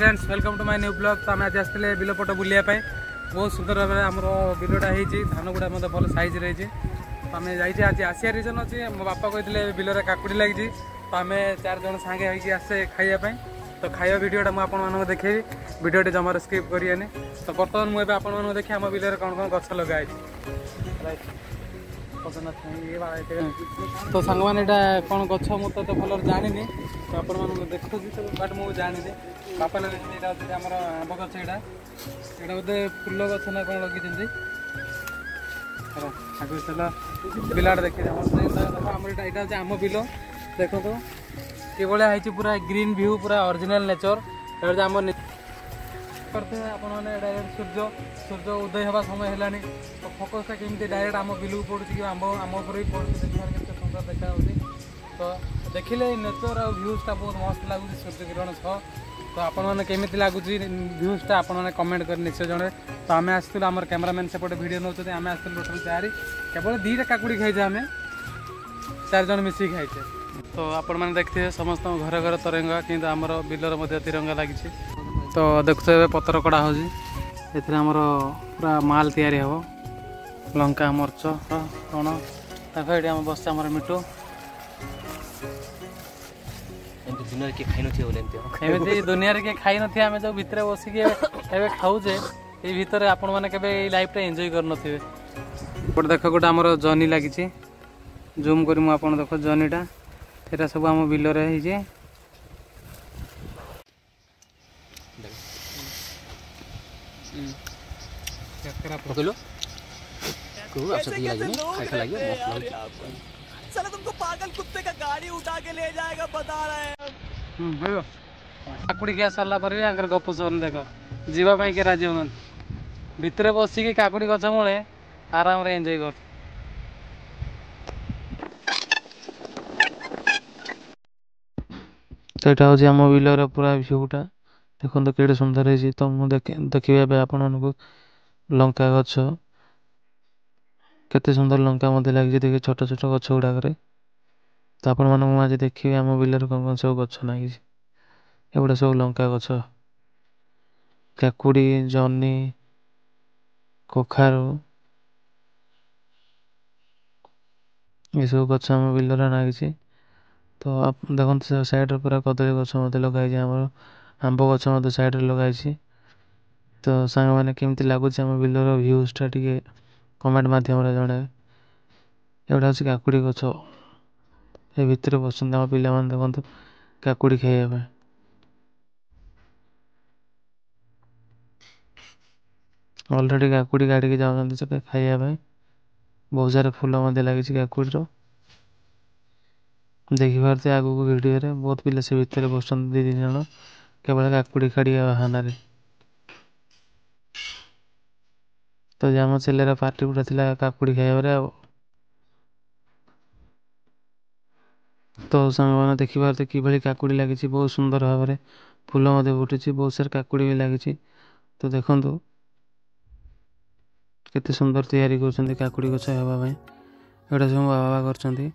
Friends welcome to my new blog. तो आम आज आसते बिलपट बुलायापी बहुत सुंदर भाव में आम बिलटा हो धान गुड़ा मतलब भल सैज रही। तो आम जाइए आज आसिया रिजन अच्छे मो बापा कहते बिलर काकुड़ी लगी। तो आम 4 जन सांगे होगी आसे खायापी। तो खाଇବା भिडटा मुझे देखी भिडटे जमार स्किप करें। तो बर्तमान मुझे आपको देखिए आम बिलर कौन कौन गछ लगाई। तो सांग मैंने कौन गछ मुझे तो भल जानी तो आप देखुची तो बट मुझे जानी बापा ने यहाँ आम आंब गछ यहाँ यहाँ बोधे फुल गछ ना कौन लगी आगे चल बिलाट देखिए आम यहाँ आम बिल देखो तो कि भाई पूरा ग्रीन व्यू पूरा ओरिजिनल नेचर आम करते आप डायरेक्ट सूर्य सूर्य उदय हवा समय है। तो फोकसटा केमती डायरेक्ट आम बिल को पड़ू कि आम आम उपर भी पड़ू देखते सुंदर देखा। तो देखिले नेचर और भ्यूजटा बहुत मस्त लगुच सूर्य किरण सह। तो आपने केमी लगुच भ्यूजटा आपने कमेंट कर निश्चय जन। तो आम आसलु आम कैमरामैन सेपटे भिड नौ आम आसलु टोटाल 4 केवल 2टा काकुड़ी खाई आम 4 जन मिसिक खाइचे। तो आपण मैंने देखते समस्त घर घर तिरंगा कि आमर बिलर मध्य तिरंगा लगी। तो देखते पतर कड़ा हो पूरा माल तैयारी हम लंका मर्च कौन देखो ये आम बस आम मिटू एमती दुनिया किए खाई न आम जो भितर बसिक खाऊे ये भितर आपण मैंने लाइफ एंजॉय कर नथिबे। देख गोटे आमर जनी लगी जूम कर देख जनीटा ये सब आम बिल है। साला तुमको पागल कुत्ते का गाड़ी उठा के ले जाएगा बता रहे हैं। काकुड़ी खा सारा पर गप सर देख जावाई के राजी हो भितर बसिक काकुड़ी गछ मूले आराम एंजॉय कर। तो यहाँ हूँ आम बिलर पूरा भ्यूटा देखो कि सुंदर है। तो मुझे देखिए आपण लंका गछ केते सुंदर लंका मत लगे देखिए छोट छोट गछ गुड़ाक। तो आपण आज देखिए आम बिलर कौन कौन सब गछ लगी एगुड़ा सब लंका गछ काकुड़ी जनी कखारू ये सब गछ आम बिलर लगी। तो आप देखते साइड पूरा कदली गछ मत लगाई आम आंब गछ मत साइड लगाई। तो सांग मैंने केमती लगुच आम बिलर भ्यूजटा टे कमेंट मध्यम जन एगुड़ा हूँ काकुड़ी गछ ये भितर बसंत आम पिला देखते काकुड़ी खाइबा ऑलरेडी काकुड़ी काटिक जाऊँ खाइबा बहुत सारे फूल लगी काकुड़ी देखिए आगू वीडियो बहुत पिला से भितर बसंत 2-3 जन केवल काकुड़ी काड़ी बहाना। तो आम चेलर पार्टी गुड़ा थी काकुड़ी खाइबार। तो सारे देखिए कि काकुड़ी लगी बहुत सुंदर भाव में फूल फुटी बहुत सारे काकुड़ी भी लगी। तो देखो केते सुंदर तैयारी कर काकुड़ी गछ हाँवाई एटा सब बाबा कर।